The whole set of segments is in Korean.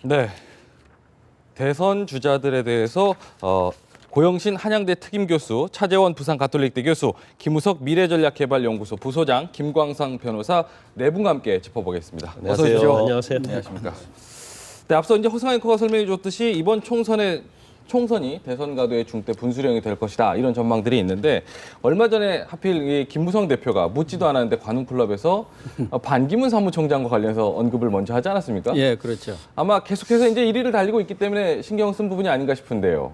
네, 대선 주자들에 대해서 고영신 한양대 특임교수, 차재원 부산가톨릭대 교수, 김우석 미래전략개발연구소 부소장, 김광상 변호사 네 분과 함께 짚어보겠습니다. 안녕하세요. 어서 오십시오. 안녕하세요. 안녕하십니까. 네, 앞서 이제 허승 앵커가 설명해 줬듯이 이번 총선이 대선 가도의 중대 분수령이 될 것이다, 이런 전망들이 있는데, 얼마 전에 하필 이 김무성 대표가 묻지도 않았는데 관훈클럽에서 반기문 사무총장과 관련해서 언급을 먼저 하지 않았습니까? 예, 그렇죠. 아마 계속해서 이제 1위를 달리고 있기 때문에 신경 쓴 부분이 아닌가 싶은데요.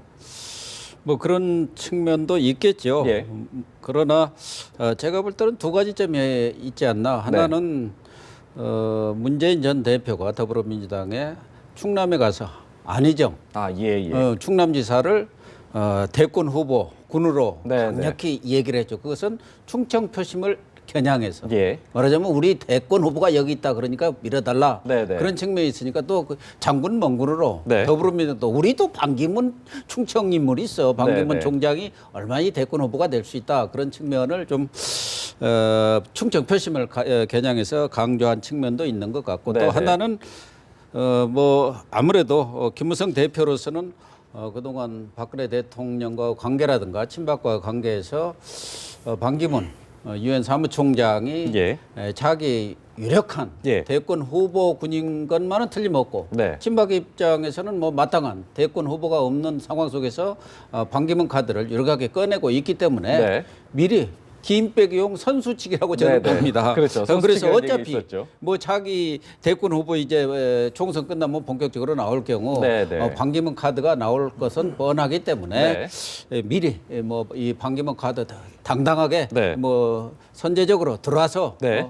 뭐 그런 측면도 있겠죠. 예. 그러나 제가 볼 때는 두 가지 점이 있지 않나. 하나는 문재인 전 대표가 더불어민주당에 충남에 가서 안희정 충남지사를 대권 후보 군으로 네, 강력히 얘기를 했죠. 그것은 충청 표심을 겨냥해서 예. 말하자면 우리 대권 후보가 여기 있다, 그러니까 밀어달라. 네. 그런 측면이 있으니까 또 그 장군 멍군으로 네. 더불어민주당도 우리도 반기문 충청 인물이 있어. 반기문 네. 총장이 얼마나 대권 후보가 될 수 있다, 그런 측면을 좀 충청 표심을 겨냥해서 강조한 측면도 있는 것 같고, 네. 또 하나는 뭐 아무래도 김무성 대표로서는 그동안 박근혜 대통령과 관계라든가 친박과 관계에서 반기문 유엔 사무총장이 예. 자기 유력한 예. 대권 후보군인 것만은 틀림없고, 네. 친박 입장에서는 뭐 마땅한 대권 후보가 없는 상황 속에서 반기문 카드를 유력하게 꺼내고 있기 때문에 네. 미리 김 빼기용 선수치기라고 저는 네. 봅니다. 그렇죠. 그래서 선수치기라는 얘기 어차피 있었죠. 뭐 자기 대권 후보 이제 총선 끝나면 본격적으로 나올 경우 네. 반기문 카드가 나올 것은 뻔하기 때문에 네. 미리 뭐 이 반기문 카드 당당하게 네. 뭐 선제적으로 들어와서 네.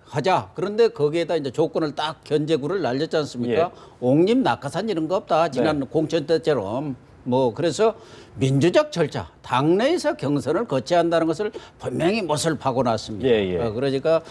하자. 그런데 거기에다 이제 조건을 딱 견제구를 날렸지 않습니까? 예. 옥립 낙하산 이런 거 없다. 지난 네. 공천 때처럼. 뭐 그래서 민주적 절차, 당내에서 경선을 거쳐야 한다는 것을 분명히 못을 파고 났습니다. 예. 그러니까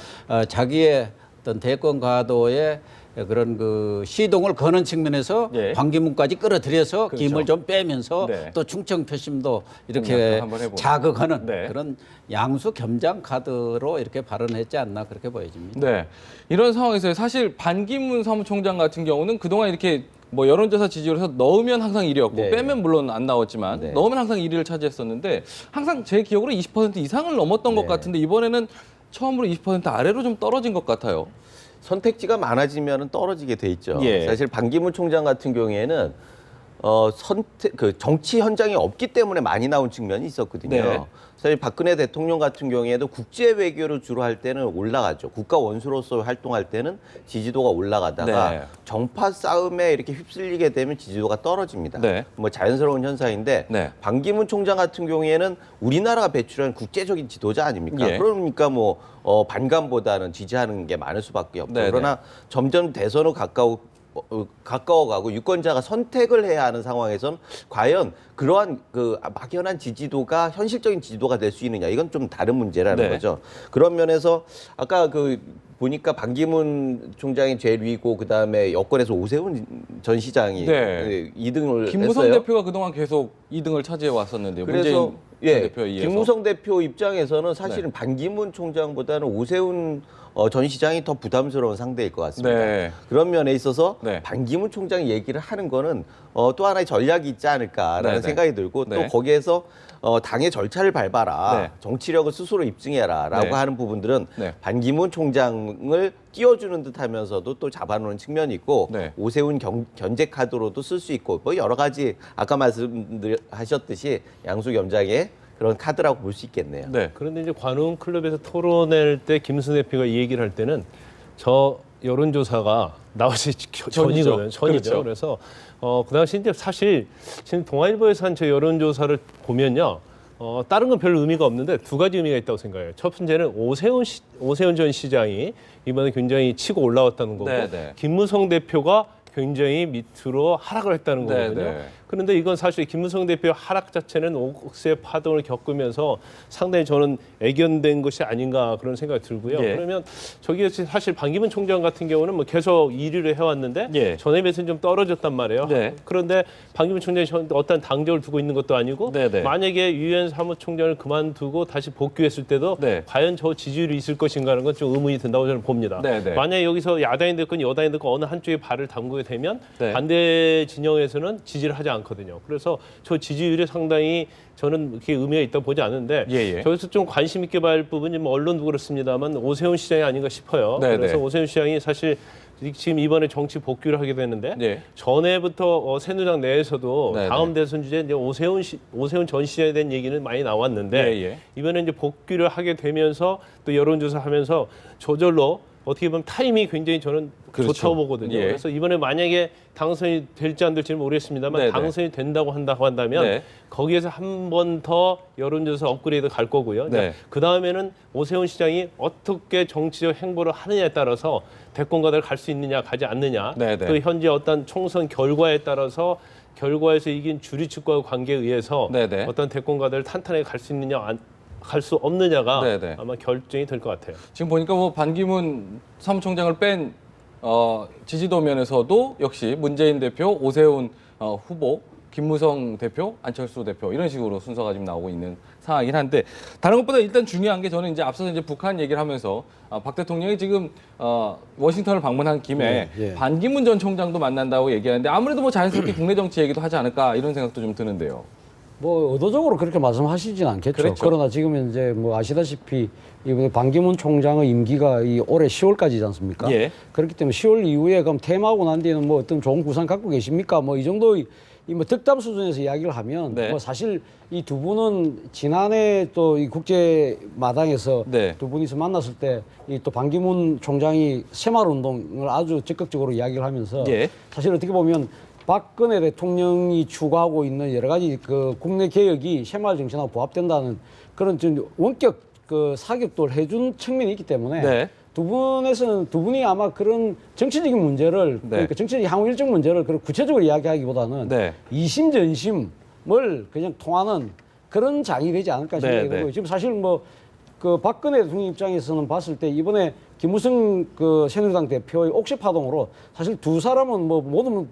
자기의 어떤 대권 가도에 그런 그 시동을 거는 측면에서 예. 반기문까지 끌어들여서 그렇죠. 김을 좀 빼면서 네. 또 충청 표심도 이렇게 한번 해보고. 자극하는 네. 그런 양수 겸장 카드로 이렇게 발언했지 않나, 그렇게 보여집니다. 네. 이런 상황에서 사실 반기문 사무총장 같은 경우는 그동안 이렇게 뭐 여론조사 지지율에서 넣으면 항상 1위였고 네. 빼면 물론 안 나왔지만 네. 넣으면 항상 1위를 차지했었는데, 항상 제 기억으로 20% 이상을 넘었던 것 네. 같은데 이번에는 처음으로 20% 아래로 좀 떨어진 것 같아요. 선택지가 많아지면 떨어지게 돼 있죠. 예. 사실 반기문 총장 같은 경우에는 그 정치 현장이 없기 때문에 많이 나온 측면이 있었거든요. 네. 사실 박근혜 대통령 같은 경우에도 국제 외교를 주로 할 때는 올라가죠. 국가 원수로서 활동할 때는 지지도가 올라가다가 네. 정파 싸움에 이렇게 휩쓸리게 되면 지지도가 떨어집니다. 네. 뭐 자연스러운 현상인데 네. 반기문 총장 같은 경우에는 우리나라가 배출한 국제적인 지도자 아닙니까? 예. 그러니까 뭐 반감보다는 지지하는 게 많을 수밖에 없죠. 네네. 그러나 점점 대선으로 가까워가고 유권자가 선택을 해야 하는 상황에선 과연 그러한 그 막연한 지지도가 현실적인 지지도가 될 수 있느냐, 이건 좀 다른 문제라는 네. 거죠. 그런 면에서 아까 보니까 반기문 총장이 제일 위고 그다음에 여권에서 오세훈 전 시장이 네. 2등을 김무성 했어요. 대표가 그동안 계속 2등을 차지해 왔었는데요. 그래서 문재인 전 대표에 의해서. 김무성 대표 입장에서는 사실은 반기문 총장보다는 오세훈 전 시장이 더 부담스러운 상대일 것 같습니다. 네. 그런 면에 있어서 네. 반기문 총장 얘기를 하는 거는 또 하나의 전략이 있지 않을까라는 네. 생각이 들고, 네. 또 거기에서 당의 절차를 밟아라, 네. 정치력을 스스로 입증해라라고 네. 하는 부분들은 네. 반기문 총장을 띄워주는 듯하면서도 또 잡아놓는 측면이 있고, 네. 오세훈 견제 카드로도 쓸 수 있고, 뭐 여러 가지 아까 말씀하셨듯이 양수 겸장의 그런 카드라고 볼 수 있겠네요. 네. 그런데 이제 관훈 클럽에서 토론할 때 김무성 대표가 이 얘기를 할 때는 저 여론조사가 나오기 전이거든요. 전이죠. 그렇죠. 그래서 그 당시 이제 사실 지금 동아일보에서 한 저 여론조사를 보면요. 다른 건 별로 의미가 없는데 두 가지 의미가 있다고 생각해요. 첫 번째는 오세훈 전 시장이 이번에 굉장히 치고 올라왔다는 거고, 네. 김무성 대표가 굉장히 밑으로 하락을 했다는 네, 거거든요. 네. 그런데 이건 사실 김무성 대표의 하락 자체는 옥새 파동을 겪으면서 상당히 저는 애견된 것이 아닌가 그런 생각이 들고요. 예. 그러면 저기 사실 반기문 총장 같은 경우는 뭐 계속 1위를 해왔는데 예. 전에 비해서는 좀 떨어졌단 말이에요. 네. 그런데 반기문 총장이 어떤 당적을 두고 있는 것도 아니고 네네. 만약에 유엔 사무총장을 그만두고 다시 복귀했을 때도 네. 과연 저 지지율이 있을 것인가 하는 건 좀 의문이 든다고 저는 봅니다. 네네. 만약에 여기서 야당이 됐건 여당이 됐건 어느 한쪽에 발을 담그게 나오게 되면 네. 반대 진영에서는 지지를 하지 않거든요. 그래서 저 지지율이 상당히 저는 그렇게 의미가 있다고 보지 않는데 예. 저기서 좀 관심 있게 봐야 할 부분이 뭐 언론도 그렇습니다만 오세훈 시장이 아닌가 싶어요. 네, 그래서 네. 오세훈 시장이 사실 지금 이번에 정치 복귀를 하게 되는데 네. 전에부터 새누리당 내에서도 네, 다음 대선 주제 이제 오세훈 전 시장에 대한 얘기는 많이 나왔는데 예. 이번에 이제 복귀를 하게 되면서 또 여론조사하면서 저절로 어떻게 보면 타임이 굉장히 저는 그렇죠. 좋다고 보거든요. 예. 그래서 이번에 만약에 당선이 될지 안 될지는 모르겠습니다만 네네. 당선이 된다고 한다면 네. 거기에서 한 번 더 여론조사 업그레이드 갈 거고요. 네. 그 다음에는 오세훈 시장이 어떻게 정치적 행보를 하느냐에 따라서 대권과를 갈 수 있느냐 가지 않느냐 네네. 또 현재 어떤 총선 결과에 따라서 결과에서 이긴 주류 측과의 관계에 의해서 네네. 어떤 대권과를 탄탄하게 갈 수 있느냐 갈 수 없느냐가 네네. 아마 결정이 될 것 같아요. 지금 보니까 뭐 반기문 사무총장을 뺀 지지도 면에서도 역시 문재인 대표, 오세훈 후보, 김무성 대표, 안철수 대표 이런 식으로 순서가 지금 나오고 있는 상황이긴 한데 다른 것보다 일단 중요한 게 저는 이제 앞서서 이제 북한 얘기를 하면서 박 대통령이 지금 워싱턴을 방문한 김에 예. 반기문 전 총장도 만난다고 얘기하는데 아무래도 뭐 자연스럽게 국내 정치 얘기도 하지 않을까 이런 생각도 좀 드는데요. 뭐 의도적으로 그렇게 말씀하시진 않겠죠. 그렇죠. 그러나 지금 이제 뭐 아시다시피 이번에 반기문 총장의 임기가 이 올해 10월까지지 않습니까? 예. 그렇기 때문에 10월 이후에 그럼 퇴임하고 난 뒤에는 뭐 어떤 좋은 구상 갖고 계십니까? 뭐 이 정도의 뭐 덕담 수준에서 이야기를 하면 네. 뭐 사실 이 두 분은 지난해 또 이 국제 마당에서 네. 두 분이서 만났을 때 이 또 반기문 총장이 새마을 운동을 아주 적극적으로 이야기를 하면서 예. 사실 어떻게 보면 박근혜 대통령이 추구하고 있는 여러 가지 그 국내 개혁이 새마을 정신하고 부합된다는 그런 좀 원격 그 사격도를 해준 측면이 있기 때문에 네. 두 분이 아마 그런 정치적인 문제를 네. 그러니까 정치적 향후 일정 문제를 그런 구체적으로 이야기하기보다는 네. 이심전심을 그냥 통하는 그런 장이 되지 않을까 생각이 네, 네. 들고요. 지금 사실 뭐 그 박근혜 대통령 입장에서는 봤을 때 이번에 김무성 그 새누리당 대표의 옥새 파동으로 사실 두 사람은 뭐 많은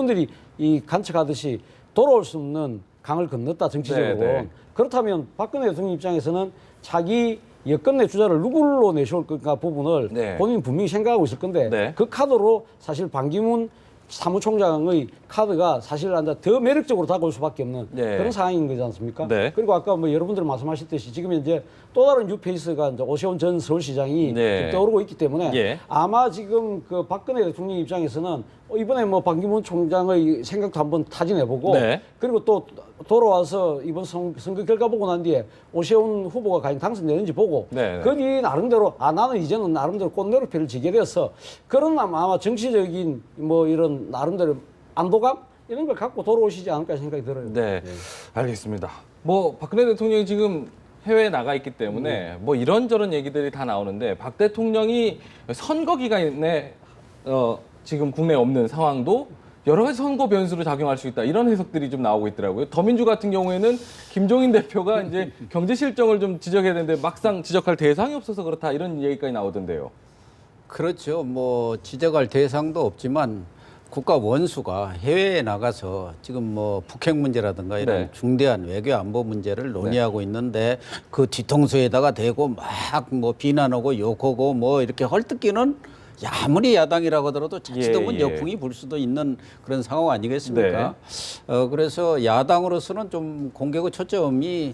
분들이 이 관측하듯이 돌아올 수 없는 강을 건넜다 정치적으로. 네, 네. 그렇다면 박근혜 대통령 입장에서는 자기 여권 내 주자를 누구로 내세울 건가 부분을 네. 본인이 분명히 생각하고 있을 건데 네. 그 카드로 사실 반기문 사무총장의 카드가 사실 더 매력적으로 다가올 수밖에 없는 네. 그런 상황인 거지 않습니까? 네. 그리고 아까 뭐 여러분들 말씀하셨듯이 지금 이제 또 다른 뉴페이스가 이제 오세훈 전 서울시장이 네. 지금 떠오르고 있기 때문에 예. 아마 지금 그 박근혜 대통령 입장에서는 이번에 뭐 반기문 총장의 생각도 한번 타진해보고 네. 그리고 또 돌아와서 이번 선거 결과 보고 난 뒤에 오세훈 후보가 과연 당선되는지 보고 네, 네. 그 뒤에 나름대로 나는 이제는 나름대로 꽃내로표를 지게 되어서 그런 아마 정치적인 뭐 이런 나름대로 안도감 이런 걸 갖고 돌아오시지 않을까 생각이 들어요. 네, 알겠습니다. 뭐 박근혜 대통령이 지금 해외에 나가 있기 때문에 뭐 이런저런 얘기들이 다 나오는데 박 대통령이 선거 기간에 지금 국내에 없는 상황도 여러 가지 선거 변수로 작용할 수 있다 이런 해석들이 좀 나오고 있더라고요. 더민주 같은 경우에는 김종인 대표가 이제 경제 실정을 좀 지적해야 되는데 막상 지적할 대상이 없어서 그렇다 이런 얘기까지 나오던데요. 그렇죠. 뭐 지적할 대상도 없지만 국가 원수가 해외에 나가서 지금 뭐 북핵 문제라든가 이런 네. 중대한 외교 안보 문제를 논의하고 있는데 그 뒤통수에다가 대고 막 뭐 비난하고 욕하고 뭐 이렇게 헐뜯기는 아무리 야당이라고 하더라도 자칫하면 예. 역풍이 불 수도 있는 그런 상황 아니겠습니까? 그래서 야당으로서는 좀 공격의 초점이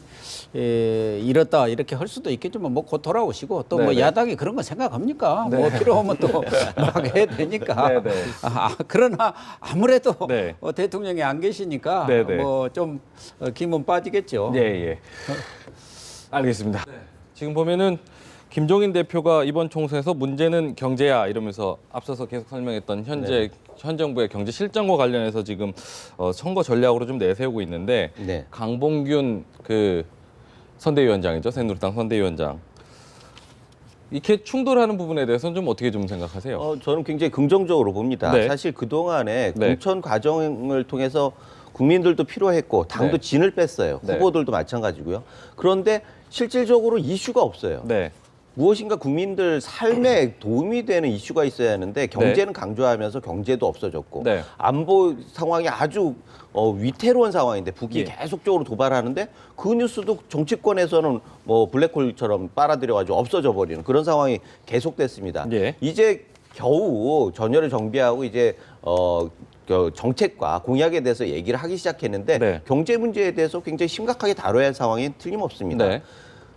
이렇다 이렇게 할 수도 있겠지만 뭐 곧 돌아오시고 또 뭐 네네. 야당이 그런 거 생각합니까? 뭐 필요하면 또 막 해야 되니까. 네네. 그러나 아무래도 네. 대통령이 안 계시니까 네네. 뭐 좀 기분 빠지겠죠. 예. 알겠습니다. 지금 보면은 김종인 대표가 이번 총선에서 문제는 경제야 이러면서 앞서서 계속 설명했던 현 정부의 경제 실정과 관련해서 지금 선거 전략으로 좀 내세우고 있는데 네. 강봉균 그 선대위원장이죠. 새누리당 선대위원장. 이렇게 충돌하는 부분에 대해서는 좀 어떻게 좀 생각하세요? 저는 굉장히 긍정적으로 봅니다. 네. 사실 그동안에 네. 공천 과정을 통해서 국민들도 필요했고 당도 네. 진을 뺐어요. 네. 후보들도 마찬가지고요. 그런데 실질적으로 이슈가 없어요. 네. 무엇인가 국민들 삶에 도움이 되는 이슈가 있어야 하는데 경제는 강조하면서 경제도 없어졌고 네. 안보 상황이 아주 위태로운 상황인데 북이 예. 계속적으로 도발하는데 그 뉴스도 정치권에서는 뭐 블랙홀처럼 빨아들여가지고 없어져 버리는 그런 상황이 계속됐습니다. 예. 이제 겨우 전열을 정비하고 이제 그 정책과 공약에 대해서 얘기를 하기 시작했는데 네. 경제 문제에 대해서 굉장히 심각하게 다뤄야 할 상황이 틀림없습니다. 네.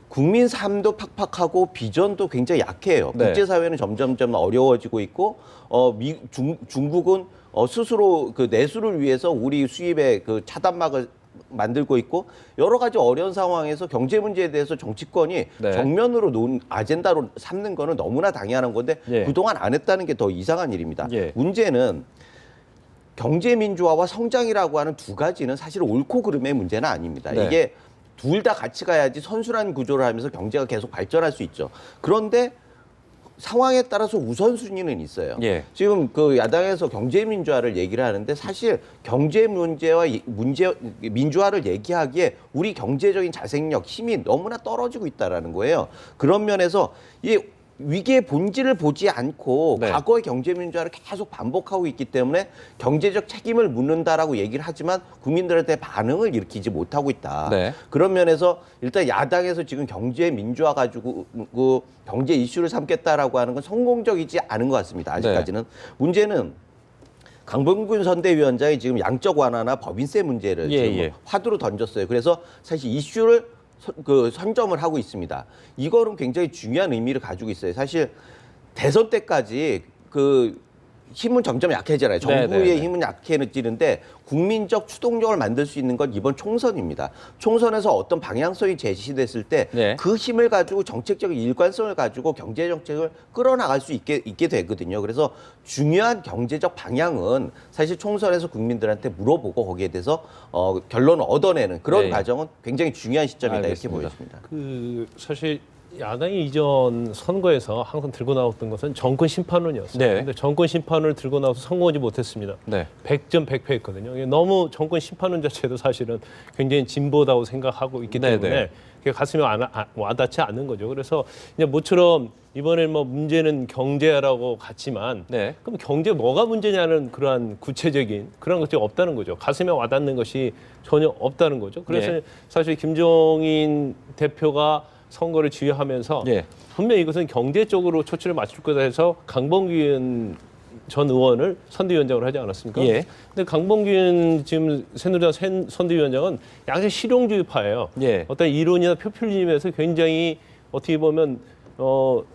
국민 삶도 팍팍하고 비전도 굉장히 약해요. 네. 국제사회는 점점점 어려워지고 있고 중국은 스스로 그 내수를 위해서 우리 수입의 그 차단막을 만들고 있고 여러 가지 어려운 상황에서 경제 문제에 대해서 정치권이 네. 정면으로 아젠다로 삼는 거는 너무나 당연한 건데 예. 그동안 안 했다는 게 더 이상한 일입니다. 예. 문제는 경제 민주화와 성장이라고 하는 두 가지는 사실 옳고 그름의 문제는 아닙니다. 네. 이게 둘 다 같이 가야지 선순환 구조를 하면서 경제가 계속 발전할 수 있죠. 그런데 상황에 따라서 우선순위는 있어요. 예. 지금 그 야당에서 경제 민주화를 얘기를 하는데 사실 경제 문제와 민주화를 얘기하기에 우리 경제적인 자생력, 힘이 너무나 떨어지고 있다라는 거예요. 그런 면에서 이 위기의 본질을 보지 않고 네. 과거의 경제 민주화를 계속 반복하고 있기 때문에 경제적 책임을 묻는다라고 얘기를 하지만 국민들한테 반응을 일으키지 못하고 있다. 네. 그런 면에서 일단 야당에서 지금 경제 민주화 가지고 그 경제 이슈를 삼겠다라고 하는 건 성공적이지 않은 것 같습니다. 아직까지는. 문제는 강병균 선대위원장이 지금 양적 완화나 법인세 문제를 예, 지금 예. 화두로 던졌어요. 그래서 사실 이슈를 선점을 하고 있습니다. 이거는 굉장히 중요한 의미를 가지고 있어요. 사실 대선 때까지 그 힘은 점점 약해지잖아요. 정부의 네. 힘은 약해지는데 국민적 추동력을 만들 수 있는 건 이번 총선입니다. 총선에서 어떤 방향성이 제시됐을 때 네. 그 힘을 가지고 정책적인 일관성을 가지고 경제 정책을 끌어나갈 수 있게 되거든요. 그래서 중요한 경제적 방향은 사실 총선에서 국민들한테 물어보고 거기에 대해서 결론을 얻어내는 그런 네. 과정은 굉장히 중요한 시점이다 알겠습니다. 이렇게 보여집니다. 그 사실 야당이 이전 선거에서 항상 들고 나왔던 것은 정권 심판론이었어요. 네. 근데 정권 심판을 들고 나와서 성공하지 못했습니다. 네. 100점 100패했거든요. 이게 너무 정권 심판론 자체도 사실은 굉장히 진보다고 생각하고 있기 네, 때문에 네. 그게 가슴에 와닿지 않는 거죠. 그래서 이제 모처럼 이번에 뭐 문제는 경제라고 같지만 네. 그럼 경제 뭐가 문제냐는 그러한 구체적인 그런 것이 없다는 거죠. 가슴에 와닿는 것이 전혀 없다는 거죠. 그래서 네. 사실 김종인 대표가 선거를 지휘하면서 예. 분명히 이것은 경제 쪽으로 초점을 맞출 거다 해서 강봉균 전 의원을 선대위원장으로 하지 않았습니까? 예. 근데 강봉균 지금 새누리당 선대위원장은 양심 실용주의파예요. 예. 어떤 이론이나 표퓰리즘에서 굉장히 어떻게 보면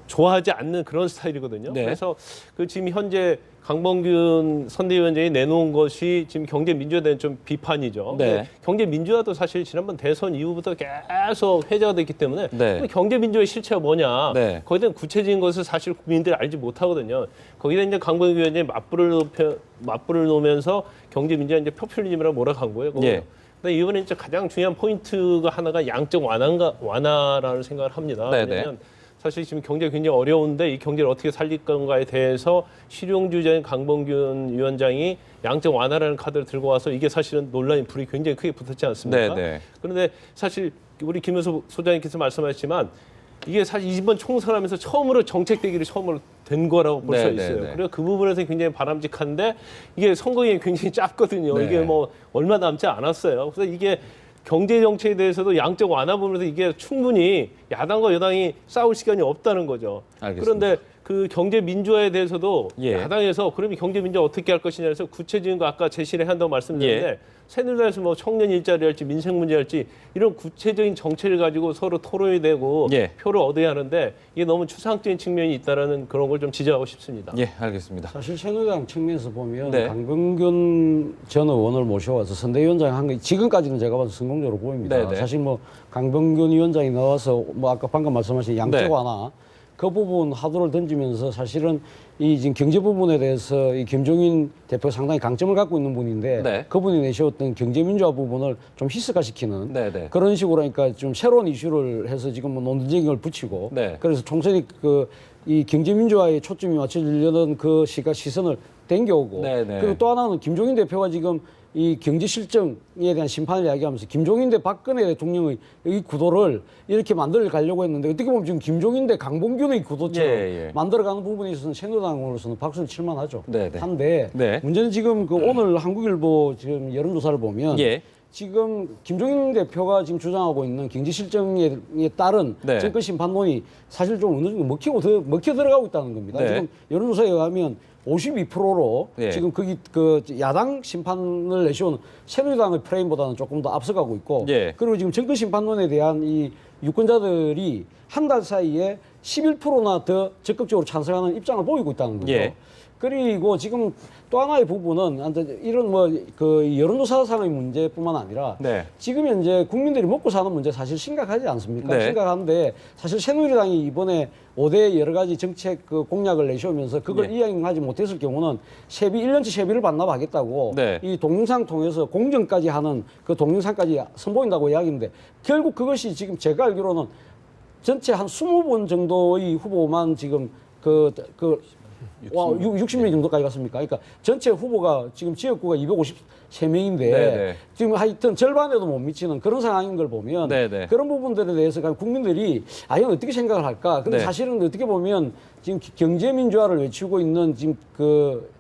좋아하지 않는 그런 스타일이거든요. 네. 그래서 그 지금 현재 강봉균 선대위원장이 내놓은 것이 지금 경제 민주화에 대한 좀 비판이죠. 네. 근데 경제 민주화도 사실 지난번 대선 이후부터 계속 회자가 됐기 때문에 네. 경제 민주화의 실체가 뭐냐. 네. 거기에 대한 구체적인 것을 사실 국민들이 알지 못하거든요. 거기다 이제 강봉균 위원장이 맞불을 놓으면서 경제 민주화 이제 포퓰리즘이라고 몰아간 거예요. 예. 근데 이번에 이제 가장 중요한 포인트가 하나가 양적 완화라는 생각을 합니다. 네, 왜냐하면 사실 지금 경제가 굉장히 어려운데 이 경제를 어떻게 살릴 건가에 대해서 실용주의자인 강봉균 위원장이 양적 완화라는 카드를 들고 와서 이게 사실은 논란이 불이 굉장히 크게 붙었지 않습니까? 네. 그런데 사실 우리 김효수 소장님께서 말씀하셨지만 이게 사실 이번 총선하면서 처음으로 정책 대결이 처음으로 된 거라고 볼 수 네, 있어요. 네. 그래서 그 부분에서 굉장히 바람직한데 이게 선거기간이 굉장히 짧거든요. 네. 이게 뭐 얼마 남지 않았어요. 그래서 이게 경제 정책에 대해서도 양적 완화 부분에서 이게 충분히 야당과 여당이 싸울 시간이 없다는 거죠. 알겠습니다. 그런데 그 경제 민주화에 대해서도 예. 야당에서 그러면 경제 민주화 어떻게 할 것이냐 해서 구체적인 거 아까 제시를 한다고 말씀드렸는데 예. 새누리당에서 뭐 청년 일자리 할지 민생 문제 할지 이런 구체적인 정책을 가지고 서로 토론이 되고 예. 표를 얻어야 하는데 이게 너무 추상적인 측면이 있다라는 그런 걸 좀 지적하고 싶습니다. 예, 알겠습니다. 사실 새누리당 측면에서 보면 네. 강병균 전 의원을 모셔와서 선대위원장 한 게 지금까지는 제가 봐도 성공적으로 보입니다. 네, 네. 사실 뭐 강병균 위원장이 나와서 뭐 아까 방금 말씀하신 양적 네. 완화 그 부분 화두를 던지면서 사실은 이 지금 경제 부분에 대해서 이 김종인 대표가 상당히 강점을 갖고 있는 분인데 네. 그분이 내세웠던 경제 민주화 부분을 좀 희석화시키는 네, 네. 그런 식으로 하니까 좀 새로운 이슈를 해서 지금 뭐 논쟁을 붙이고 네. 그래서 총선이 이 경제 민주화에 초점이 맞춰지려는 그 시선을 땡겨오고 네, 네. 그리고 또 하나는 김종인 대표가 지금 이 경제 실정에 대한 심판을 이야기하면서 김종인 대 박근혜 대통령의 이 구도를 이렇게 만들어 가려고 했는데 어떻게 보면 지금 김종인 대 강봉균의 구도처럼 예. 만들어가는 부분에 있어서는 새누리당으로서는 박수를 칠만하죠. 네, 네. 한데 네. 문제는 지금 오늘 한국일보 지금 여론조사를 보면 예. 지금 김종인 대표가 지금 주장하고 있는 경제 실정에 따른 네. 정권 심판론이 사실 좀 어느 정도 먹혀 들어가고 있다는 겁니다. 네. 지금 여론조사에 의하면 52%로 네. 지금 거기 그 야당 심판을 내세우는 새누리당의 프레임보다는 조금 더 앞서가고 있고 예. 그리고 지금 정권 심판론에 대한 이 유권자들이 한 달 사이에 11%나 더 적극적으로 찬성하는 입장을 보이고 있다는 거죠. 예. 그리고 지금 또 하나의 부분은 이런 뭐 그 여론조사상의 문제뿐만 아니라 네. 지금 현재 국민들이 먹고 사는 문제 사실 심각하지 않습니까? 네. 심각한데 사실 새누리당이 이번에 5대 여러 가지 정책 그 공약을 내세우면서 그걸 네. 이행하지 못했을 경우는 세비 1년치 세비를 반납하겠다고 네. 이 동영상 통해서 공정까지 하는 그 동영상까지 선보인다고 이야기인데 결국 그것이 지금 제가 알기로는 전체 한 20분 정도의 후보만 지금 60명 정도까지 갔습니까? 그러니까 전체 후보가 지금 지역구가 253명인데 네네. 지금 하여튼 절반에도 못 미치는 그런 상황인 걸 보면 네네. 그런 부분들에 대해서 국민들이 이건 어떻게 생각을 할까? 근데 네. 사실은 어떻게 보면 지금 경제민주화를 외치고 있는 지금 그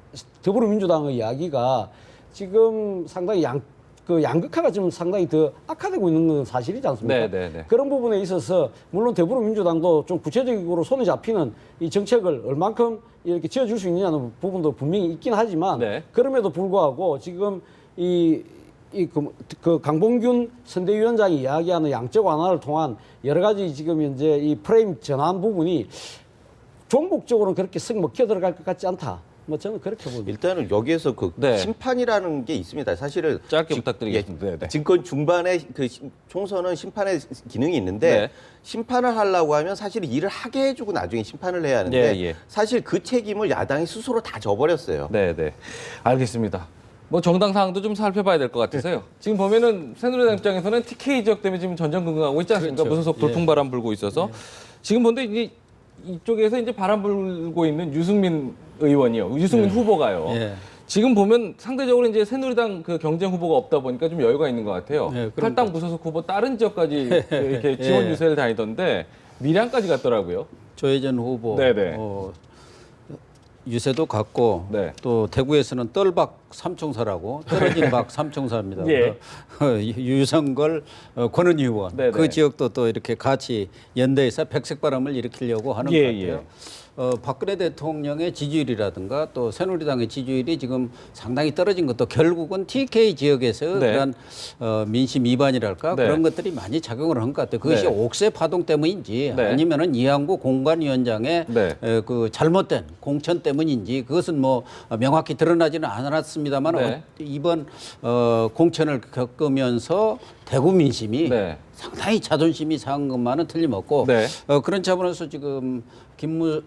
더불어민주당의 이야기가 지금 상당히 양극화가 지금 상당히 더 악화되고 있는 건 사실이지 않습니까? 네네네. 그런 부분에 있어서 물론 더불어민주당도 좀 구체적으로 손에 잡히는 이 정책을 얼만큼 이렇게 지어줄 수 있느냐는 부분도 분명히 있긴 하지만 네. 그럼에도 불구하고 지금 그 강봉균 선대위원장이 이야기하는 양적 완화를 통한 여러 가지 지금 현재 이 프레임 전환 부분이 종국적으로는 그렇게 쓱 먹혀 들어갈 것 같지 않다. 뭐 저는 그렇게 봅니다. 일단은 여기에서 그 네. 심판이라는 게 있습니다. 사실은 짧게 부탁드리겠습니다. 네, 네. 증권 중반에 그 총선은 심판의 기능이 있는데 네. 심판을 하려고 하면 사실 일을 하게 해주고 나중에 심판을 해야 하는데 예, 예. 사실 그 책임을 야당이 스스로 다 져버렸어요. 네, 네. 알겠습니다. 뭐 정당 상황도 좀 살펴봐야 될 것 같아서요. 지금 보면은 새누리당 입장에서는 TK 지역 때문에 지금 전전긍긍하고 있지 않습니까? 그렇죠. 무소속 돌풍바람 불고 있어서 지금 본데 이쪽에서 이제 바람 불고 있는 유승민 의원이요. 유승민 후보가요. 예. 지금 보면 상대적으로 이제 새누리당 그 경쟁 후보가 없다 보니까 좀 여유가 있는 것 같아요. 네, 탈당 무소속 후보 다른 지역까지 이렇게 지원 예. 유세를 다니던데 밀양까지 갔더라고요. 조혜전 후보 네네. 유세도 갔고 네. 또 대구에서는 떨박 삼총사라고 떨어진 박 삼총사입니다. 예. 유성걸 권은희 의원 네네. 그 지역도 또 이렇게 같이 연대해서 백색바람을 일으키려고 하는 예, 것 같아요. 예. 박근혜 대통령의 지지율이라든가 또 새누리당의 지지율이 지금 상당히 떨어진 것도 결국은 TK 지역에서 네. 그런 민심 위반이랄까 네. 그런 것들이 많이 작용을 한 것 같아요. 그것이 네. 옥새 파동 때문인지 네. 아니면은 이항구 공관위원장의 네. 그 잘못된 공천 때문인지 그것은 뭐 명확히 드러나지는 않았습니다만 네. 이번 공천을 겪으면서 대구 민심이 네. 상당히 자존심이 상한 것만은 틀림없고 네. 그런 차원에서 지금 유승민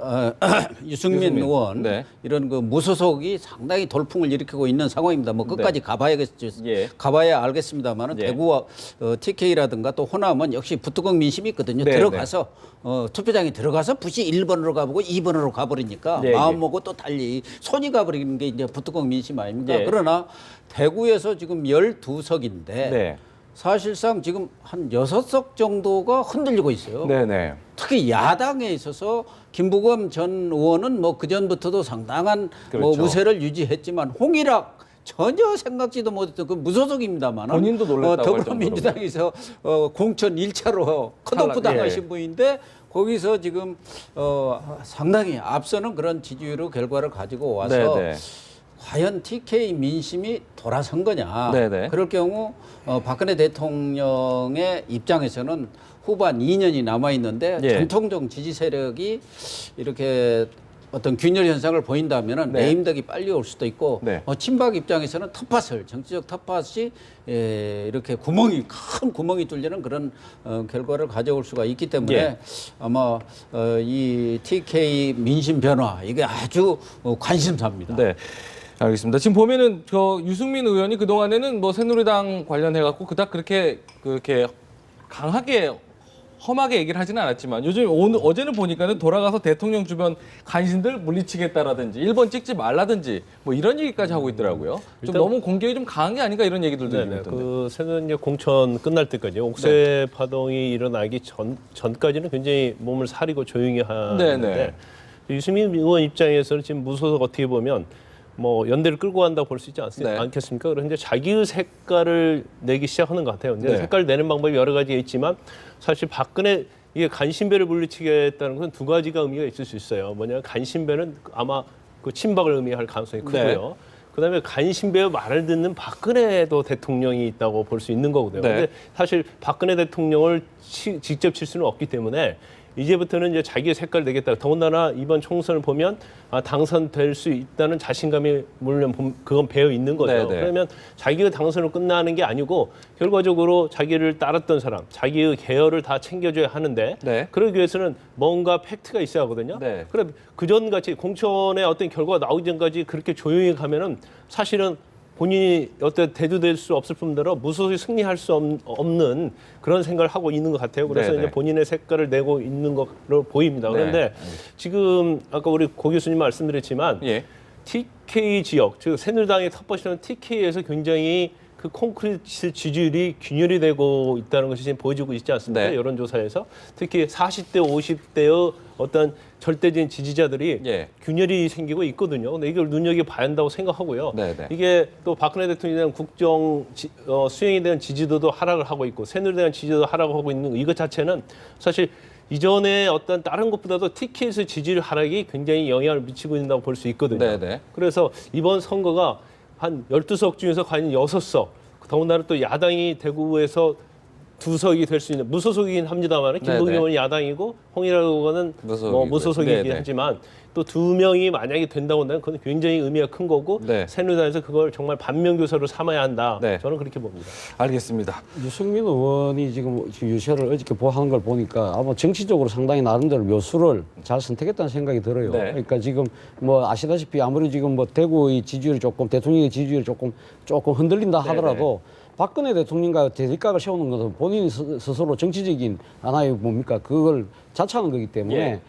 유승민. 의원 네. 이런 그 무소속이 상당히 돌풍을 일으키고 있는 상황입니다. 뭐 끝까지 가봐야겠죠. 예. 가봐야 알겠습니다만은 예. 대구와 TK라든가 또 호남은 역시 부뚜껑 민심이 있거든요. 네, 들어가서 투표장에 들어가서 붓이 1번으로 가보고 2번으로 가버리니까 예, 마음 예. 먹고 또 달리 손이 가버리는 게 이제 부뚜껑 민심 아닙니까? 예. 그러나 대구에서 지금 12석인데 네. 사실상 지금 한 6석 정도가 흔들리고 있어요. 네네. 특히 야당에 있어서 김부겸 전 의원은 뭐 그전부터도 상당한 뭐 그렇죠. 우세를 유지했지만 홍일학 전혀 생각지도 못했던 그 무소속입니다만 본인도 놀랐다고 할 더불어민주당에서 공천 1차로 컷오프 탈락, 당하신 분인데 거기서 지금 상당히 앞서는 그런 지지율의 결과를 가지고 와서 네네. 과연 TK 민심이 돌아선 거냐. 네네. 그럴 경우 박근혜 대통령의 입장에서는 후반 2년이 남아 있는데 예. 전통적 지지 세력이 이렇게 어떤 균열 현상을 보인다면은 네. 내임덕이 빨리 올 수도 있고 네. 친박 입장에서는 텃밭을 정치적 텃밭이 이렇게 큰 구멍이 뚫리는 그런 결과를 가져올 수가 있기 때문에 예. 아마 이 TK 민심 변화 이게 아주 관심사입니다. 네. 알겠습니다. 지금 보면은 유승민 의원이 그 동안에는 뭐 새누리당 관련해 갖고 그닥 그렇게 강하게 험하게 얘기를 하지는 않았지만 요즘 어제는 보니까는 돌아가서 대통령 주변 간신들 물리치겠다라든지 1번 찍지 말라든지 뭐 이런 얘기까지 하고 있더라고요. 좀 일단- 너무 공격이 좀 강한 게 아닌가 이런 얘기들도 네네. 있던데. 그 새누리당 공천 끝날 때까지 옥새 파동이 일어나기 전까지는 굉장히 몸을 사리고 조용히 하는데 네네. 유승민 의원 입장에서는 지금 무소속 어떻게 보면 뭐 연대를 끌고 간다고 볼 수 있지 네. 않겠습니까? 그런데 자기의 색깔을 내기 시작하는 것 같아요. 근데 네. 색깔을 내는 방법이 여러 가지 있지만 사실 박근혜 이게 간신배를 물리치겠다는 건 두 가지가 의미가 있을 수 있어요. 뭐냐면 간신배는 아마 그 친박을 의미할 가능성이 크고요. 네. 그다음에 간신배의 말을 듣는 박근혜도 대통령이 있다고 볼 수 있는 거거든요. 네. 근데 사실 박근혜 대통령을 직접 칠 수는 없기 때문에 이제부터는 이제 자기의 색깔을 내겠다. 더군다나 이번 총선을 보면 당선될 수 있다는 자신감이 물론 그건 배어 있는 거죠. 네, 네. 그러면 자기가 당선으로 끝나는 게 아니고 결과적으로 자기를 따랐던 사람, 자기의 계열을 다 챙겨줘야 하는데 네. 그러기 위해서는 뭔가 팩트가 있어야 하거든요. 네. 그래 그전같이 공천의 어떤 결과가 나오기 전까지 그렇게 조용히 가면은 사실은 본인이 어떤 대두될 수 없을 뿐더러 무소속이 승리할 수 없는 그런 생각을 하고 있는 것 같아요. 그래서 네네. 이제 본인의 색깔을 내고 있는 것으로 보입니다. 네. 그런데 지금 아까 우리 고 교수님 말씀드렸지만 예. TK 지역, 즉 새누리당의 텃밭이라는 TK에서 굉장히 그 콘크리트 지지율이 균열이 되고 있다는 것이 지금 보여지고 있지 않습니까? 네. 여론조사에서 특히 40대, 50대의 어떤 절대적인 지지자들이 예. 균열이 생기고 있거든요. 근데 이걸 눈여겨봐야 한다고 생각하고요. 네네. 이게 또 박근혜 대통령에 대한 국정 수행에 대한 지지도도 하락을 하고 있고 새누리당에 대한 지지도도 하락을 하고 있는 이것 자체는 사실 이전에 어떤 다른 것보다도 TK에서 지지율 하락이 굉장히 영향을 미치고 있다고 볼 수 있거든요. 네네. 그래서 이번 선거가 한 12석 중에서 과연 6석, 더군다나 또 야당이 대구에서 2석이 될 수 있는 무소속이긴 합니다만 김부겸 네네. 의원은 야당이고 홍일화 의원은 무소속이고요. 무소속이긴 네네. 하지만 또 2명이 만약에 된다고 한다면 그건 굉장히 의미가 큰 거고 네. 새누리당에서 그걸 정말 반면교사로 삼아야 한다. 네. 저는 그렇게 봅니다. 알겠습니다. 유승민 의원이 지금 유세를 어저께 하는 걸 보니까 아마 정치적으로 상당히 나름대로 묘수를 잘 선택했다는 생각이 들어요. 네. 그러니까 지금 뭐 아시다시피 아무리 지금 뭐 대구의 지지율이 조금 대통령의 지지율이 조금 흔들린다 하더라도 박근혜 대통령과 대립각을 세우는 것은 본인이 스스로 정치적인 하나의 뭡니까 그걸 자처하는 거기 때문에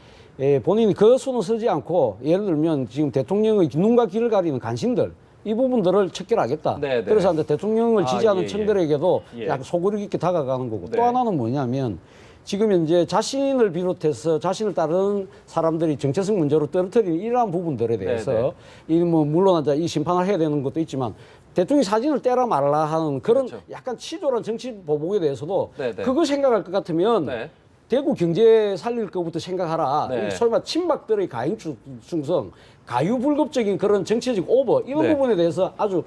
본인이 그 수는 쓰지 않고 예를 들면 지금 대통령의 눈과 귀를 가리는 간신들 이 부분들을 척결하겠다. 네, 네. 그래서 이제 대통령을 아, 지지하는 예, 예. 청들에게도 예. 약간 소구력 있게 다가가는 거고 네. 또 하나는 뭐냐면 지금 현재 자신을 비롯해서 자신을 따르는 사람들이 정체성 문제로 떨어뜨리는 이러한 부분들에 대해서 이 뭐 물론 이제 이 심판을 해야 되는 것도 있지만 대통령 사진을 떼라 말라 하는 그런 그렇죠. 약간 치졸한 정치 보복에 대해서도 네, 네. 그거 생각할 것 같으면 네. 대구 경제 살릴 것부터 생각하라. 네. 이 소위 말 친박들의 가행 충성, 가유불급적인 그런 정치적 오버 이런 네. 부분에 대해서 아주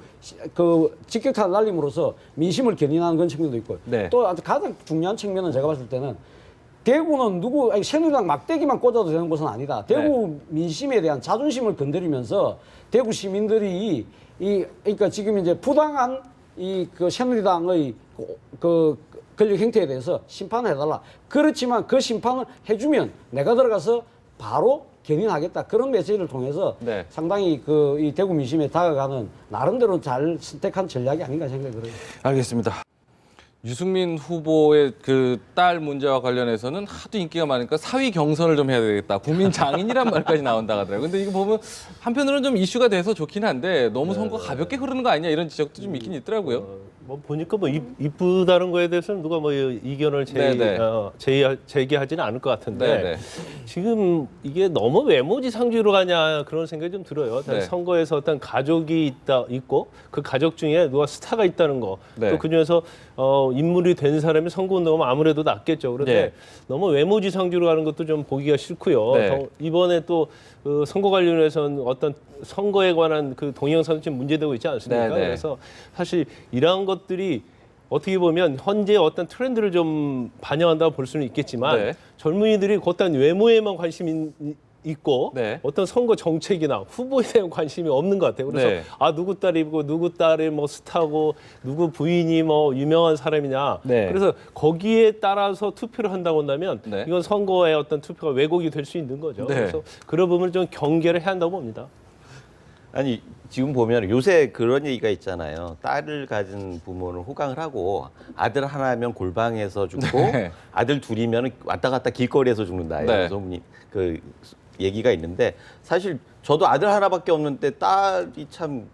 그 직격탄 날림으로써 민심을 견인하는 그런 측면도 있고 네. 또 아주 가장 중요한 측면은 제가 봤을 때는 대구는 새누리당 막대기만 꽂아도 되는 곳은 아니다. 대구 민심에 대한 자존심을 건드리면서 대구 시민들이 그러니까 지금 이제 부당한 그 새누리당의 그 권력 행태에 대해서 심판을 해달라. 그렇지만 그 심판을 해주면 내가 들어가서 바로 견인하겠다. 그런 메시지를 통해서 네. 상당히 이 대구 민심에 다가가는 나름대로 잘 선택한 전략이 아닌가 생각이 들어요. 알겠습니다. 유승민 후보의 그 딸 문제와 관련해서는 하도 인기가 많으니까 사위 경선을 좀 해야 되겠다. 국민 장인이란 말까지 나온다고 하더라고요. 근데 이거 보면 한편으로는 좀 이슈가 돼서 좋긴 한데 너무 선거 가볍게 흐르는 거 아니냐 이런 지적도 좀 있긴 있더라고요. 뭐 보니까 뭐 이쁘다는 거에 대해서는 누가 뭐 이견을 네네. 제기하지는 않을 것 같은데 네네. 지금 이게 너무 외모지상주의로 가냐 그런 생각이 좀 들어요. 네. 선거에서 어떤 가족이 있고 그 가족 중에 누가 스타가 있다는 거, 네. 또 그중에서 인물이 된 사람이 선거운동하면 아무래도 낫겠죠. 그런데 네. 너무 외모지상주의로 가는 것도 좀 보기가 싫고요. 네. 이번에 또 선거 관련해서는 어떤 선거에 관한 그 동영상 지금 문제되고 있지 않습니까? 네, 네. 그래서 사실 이러한 것들이 어떻게 보면 현재 어떤 트렌드를 좀 반영한다고 볼 수는 있겠지만 네. 젊은이들이 곧단 외모에만 관심이 있고 네. 어떤 선거 정책이나 후보에 대한 관심이 없는 것 같아요. 그래서 네. 누구 딸이고 누구 딸이 뭐 스타고 누구 부인이 뭐 유명한 사람이냐. 네. 그래서 거기에 따라서 투표를 한다고 한다면 네. 이건 선거의 어떤 투표가 왜곡이 될 수 있는 거죠. 네. 그래서 그런 부분을 좀 경계를 해야 한다고 봅니다. 아니 지금 보면 요새 그런 얘기가 있잖아요. 딸을 가진 부모는 호강을 하고 아들 하나면 골방에서 죽고 네. 아들 둘이면 왔다 갔다 길거리에서 죽는다. 이런 네. 소문이 그 얘기가 있는데 사실 저도 아들 하나밖에 없는데 딸이 참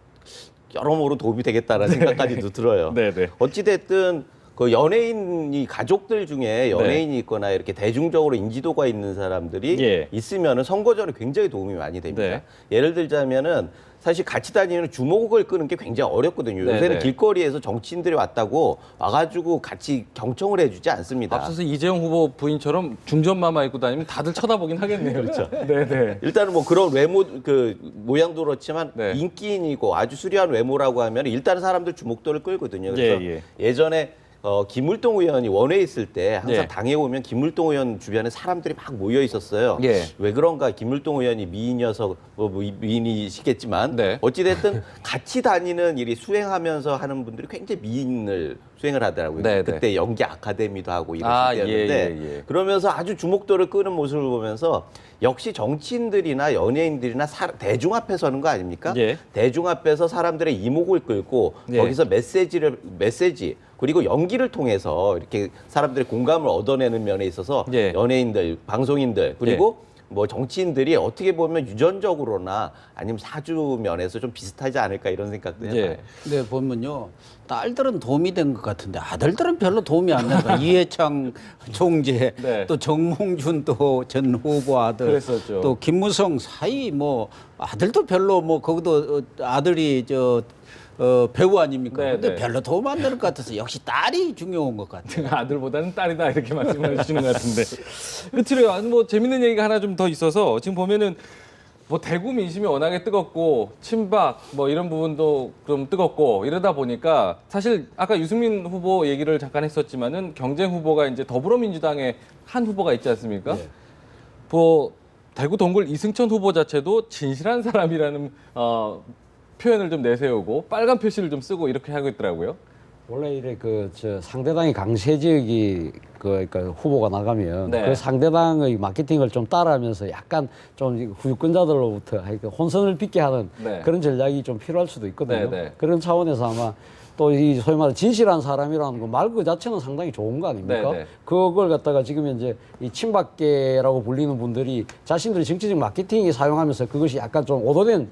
여러모로 도움이 되겠다라는 생각까지도 들어요. 네, 네. 어찌 됐든 그 연예인이 가족들 중에 연예인이 있거나 이렇게 대중적으로 인지도가 있는 사람들이 예. 있으면은 선거전에 굉장히 도움이 많이 됩니다. 네. 예를 들자면은 사실 같이 다니는 주목을 끄는 게 굉장히 어렵거든요. 네, 요새는 네. 길거리에서 정치인들이 왔다고 와가지고 같이 경청을 해주지 않습니다. 앞서서 이재용 후보 부인처럼 중전마마 입고 다니면 다들 쳐다보긴 하겠네요. 그렇죠. 네네. 일단은 뭐 그런 외모 그 모양도 그렇지만 네. 인기인이고 아주 수려한 외모라고 하면 일단은 사람들 주목도를 끌거든요. 그래서 예, 예전에 김물동 의원이 원외에 있을 때 항상 예. 당에 오면 김물동 의원 주변에 사람들이 막 모여 있었어요. 예. 왜 그런가? 김물동 의원이 미인이어서 미인이시겠지만 네. 어찌됐든 같이 다니는 일이 수행하면서 하는 분들이 굉장히 미인을 수행을 하더라고요. 네, 그때 연기 아카데미도 하고 이런 아, 시대였는데 예, 예. 그러면서 아주 주목도를 끄는 모습을 보면서 역시 정치인들이나 연예인들이나 대중 앞에 서는 거 아닙니까? 예. 대중 앞에서 사람들의 이목을 끌고 예. 거기서 메시지 그리고 연기를 통해서 이렇게 사람들의 공감을 얻어내는 면에 있어서 예. 연예인들, 방송인들 그리고 뭐 정치인들이 어떻게 보면 유전적으로나 아니면 사주 면에서 좀 비슷하지 않을까 이런 생각도 해봐요. 예. 근데 보면요, 딸들은 도움이 된 것 같은데 아들들은 별로 도움이 안 되니까 이해창 총재, 네. 또 정몽준 또 전 후보 아들, 그랬었죠. 또 김무성 사이 뭐 아들도 별로 뭐 거기도 아들이 배우 아닙니까? 네, 근데 네. 별로 도움 안 되는 것 같아서 역시 딸이 중요한 것 같아요. 아들보다는 딸이다 이렇게 말씀을 해주시는 것 같은데 끝으로 뭐 재밌는 얘기가 하나 좀 더 있어서 지금 보면은 뭐 대구 민심이 워낙에 뜨겁고 친박 뭐 이런 부분도 좀 뜨겁고 이러다 보니까 사실 아까 유승민 후보 얘기를 잠깐 했었지만은 경쟁 후보가 이제 더불어민주당의 한 후보가 있지 않습니까? 뭐 대구 동굴 이승천 후보 자체도 진실한 사람이라는 표현을 좀 내세우고 빨간 표시를 좀 쓰고 이렇게 하고 있더라고요. 원래 이래 상대당이 강세 지역이 그러니까 후보가 나가면 네. 그 상대당의 마케팅을 좀 따라하면서 약간 좀 후유권자들로부터 혼선을 빚게 하는 네. 그런 전략이 좀 필요할 수도 있거든요. 네, 네. 그런 차원에서 아마 또 이 소위 말하는 진실한 사람이라는 거 말 그 자체는 상당히 좋은 거 아닙니까? 네, 네. 그걸 갖다가 지금 이제 이 친박계라고 불리는 분들이 자신들의 정치적 마케팅에 사용하면서 그것이 약간 좀 오도된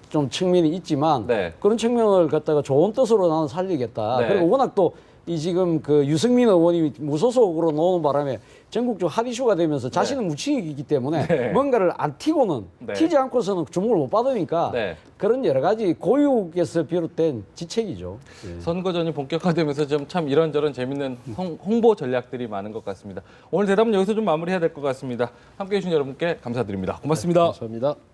좀 측면이 있지만 네. 그런 측면을 갖다가 좋은 뜻으로 나는 살리겠다. 네. 그리고 워낙 또 이 지금 그 유승민 의원이 무소속으로 나오는 바람에 전국적 핫 이슈가 되면서 자신은 무치익이기 때문에 네. 뭔가를 안 튀고는 네. 튀지 않고서는 주목을 못 받으니까 네. 그런 여러 가지 고육에서 비롯된 지책이죠. 예. 선거전이 본격화되면서 좀 참 이런저런 재밌는 홍보 전략들이 많은 것 같습니다. 오늘 대담은 여기서 좀 마무리해야 될 것 같습니다. 함께해 주신 여러분께 감사드립니다. 고맙습니다. 감사합니다.